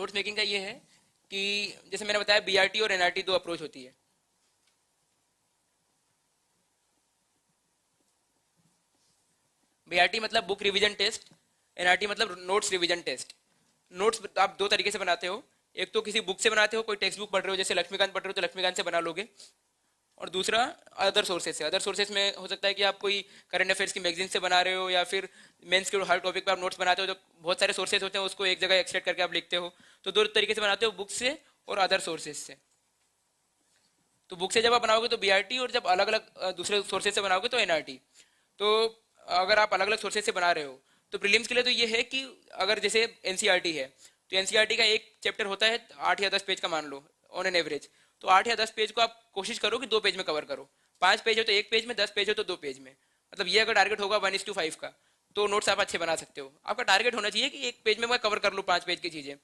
Notes making का ये है कि जैसे मैंने बताया बीआरटी और एनआरटी दो अप्रोच होती है। बीआरटी मतलब बुक रिवीजन टेस्ट, एनआरटी मतलब नोट्स रिवीजन टेस्ट। नोट्स आप दो तरीके से बनाते हो, एक तो किसी बुक से बनाते हो, कोई टेक्स्ट बुक पढ़ रहे हो जैसे लक्ष्मीकांत पढ़ रहे हो तो लक्ष्मीकांत से बना लोगे, और दूसरा अदर सोर्सेज से। अदर सोर्सेज में हो सकता है कि आप कोई करंट अफेयर्स की मैगजीन से बना रहे हो, या फिर मेंस के हर टॉपिक पे आप नोट्स बनाते हो, जो बहुत सारे सोर्सेज होते हैं उसको एक जगह एक्सट्रैक्ट करके आप लिखते हो। तो दो तरीके से बनाते हो, बुक से और अदर सोर्सेज से। तो बुक से जब आप बनाओगे तो बीआरटी, और जब अलग अलग दूसरे सोर्सेज से बनाओगे तो एनआरटी। तो अगर आप अलग अलग सोर्सेज से बना रहे हो तो प्रीलिम्स के लिए तो ये है कि अगर जैसे एनसीईआरटी है तो एनसीईआरटी का एक चैप्टर होता है 8 या 10 पेज का मान लो ऑन एन एवरेज। तो 8 या 10 पेज को आप कोशिश करो कि 2 पेज में कवर करो। 5 पेज हो तो 1 पेज में, 10 पेज हो तो 2 पेज में। मतलब ये अगर टारगेट होगा 1:5 का, तो नोट्स आप अच्छे बना सकते हो। आपका टारगेट होना चाहिए कि 1 पेज में मैं कवर कर लूँ 5 पेज की चीज़ें।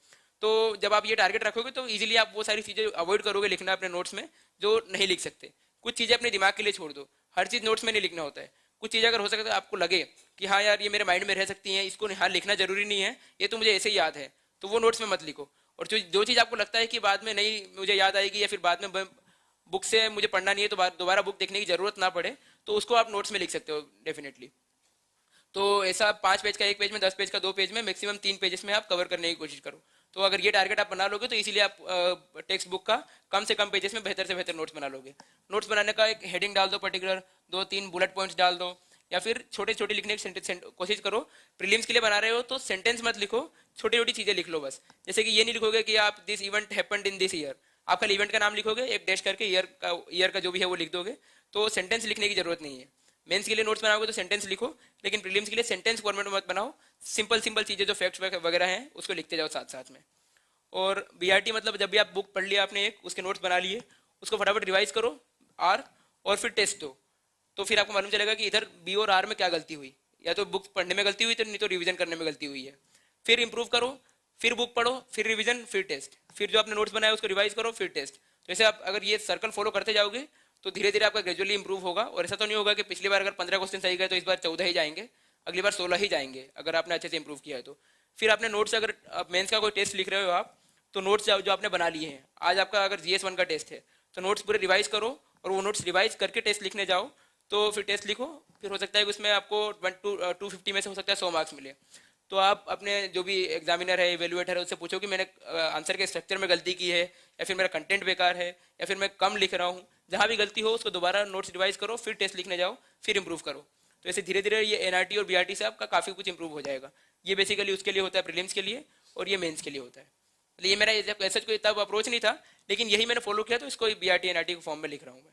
तो जब आप ये टारगेट रखोगे तो इजीली आप वो सारी चीज़ें अवॉइड करोगे लिखना अपने नोट्स में जो नहीं लिख सकते। कुछ चीज़ें अपने दिमाग के लिए छोड़ दो, हर चीज़ नोट्स में नहीं लिखना होता है। कुछ चीज़ें अगर हो सके तो आपको लगे कि हाँ यार ये मेरे माइंड में रह सकती हैं, इसको यहाँ लिखना जरूरी नहीं है, ये तो मुझे ऐसे ही याद है, तो वो नोट्स में मत लिखो। और जो चीज़ आपको लगता है कि बाद में नहीं मुझे याद आएगी, या फिर बाद में बुक से मुझे पढ़ना नहीं है तो दोबारा बुक देखने की जरूरत ना पड़े, तो उसको आप नोट्स में लिख सकते हो डेफिनेटली। तो ऐसा 5 पेज का 1 पेज में, 10 पेज का 2 पेज में, मैक्सिमम 3 पेजेस में आप कवर करने की कोशिश करो। तो अगर ये टारगेट आप बना लोगे तो इसीलिए आप टेक्स्ट बुक का कम से कम पेजेस में बेहतर से बेहतर नोट्स बना लोगे। नोट्स बनाने का एक हेडिंग डाल दो पर्टिकुलर, 2-3 बुलेट पॉइंट्स डाल दो, या फिर छोटे छोटे लिखने की कोशिश करो। प्रीलिम्स के लिए बना रहे हो तो सेंटेंस मत लिखो, छोटी छोटी चीजें लिख लो बस। जैसे कि ये नहीं लिखोगे कि आप this event happened in this year, आप खाली इवेंट का नाम लिखोगे, एक डैश करके ईयर का जो भी है वो लिख दोगे, तो सेंटेंस लिखने की जरूरत नहीं है। मेंस के लिए नोट्स बनाओगे तो सेंटेंस लिखो, लेकिन प्रीलिम्स के लिए सेंटेंस फॉर्मेट में मत बनाओ। सिंपल सिंपल चीजें जो फैक्ट्स वगैरह हैं उसको लिखते जाओ साथ साथ में। और बीआरटी मतलब जब भी आप बुक पढ़ लिया आपने, एक उसके नोट्स बना लिए, उसको फटाफट रिवाइज करो आर, और फिर टेस्ट दो। तो फिर आपको मालूम चलेगा कि इधर बी और आर में क्या गलती हुई, या तो बुक पढ़ने में गलती हुई तो नहीं तो रिवीजन करने में गलती हुई है। फिर इंप्रूव करो, फिर बुक पढ़ो, फिर रिवीजन, फिर टेस्ट, फिर जो आपने नोट्स बनाया उसको रिवाइज करो, फिर टेस्ट। जैसे आप अगर ये सर्कल फॉलो करते जाओगे तो धीरे धीरे आपका ग्रेजुअली इंप्रूव होगा। और ऐसा तो नहीं होगा कि पिछली बार अगर 15 क्वेश्चन सही गए तो इस बार 14 ही जाएंगे, अगली बार 16 ही जाएंगे अगर आपने अच्छे से इंप्रूव किया है तो। फिर आपने नोट्स, अगर मेंस का कोई टेस्ट लिख रहे हो आप, तो नोट्स जो आपने बना लिए हैं, आज आपका अगर GS1 का टेस्ट है तो नोट्स पूरे रिवाइज करो, और वो नोट्स रिवाइज करके टेस्ट लिखने जाओ। तो फिर टेस्ट लिखो, फिर हो सकता है कि उसमें आपको 250 में से हो सकता है 100 मार्क्स मिले। तो आप अपने जो भी एग्जामिनर है, इवेल्युएटर है, उससे पूछो कि मैंने आंसर के स्ट्रक्चर में गलती की है, या फिर मेरा कंटेंट बेकार है, या फिर मैं कम लिख रहा हूँ। जहाँ भी गलती हो उसको दोबारा नोट्स रिवाइज करो, फिर टेस्ट लिखने जाओ, फिर इंप्रूव करो। तो ऐसे धीरे धीरे ये एनआरटी और बीआरटी से आपका काफ़ी कुछ इंप्रूव हो जाएगा। ये बेसिकली उसके लिए होता है, प्रीलिम्स के लिए, और ये मेंस के लिए होता है। ये मेरा ऐसा कोई तब अप्रोच नहीं था, लेकिन यही मैंने फॉलो किया तो इसको बीआरटी एनआरटी के फॉर्म में लिख रहा हूँ मैं।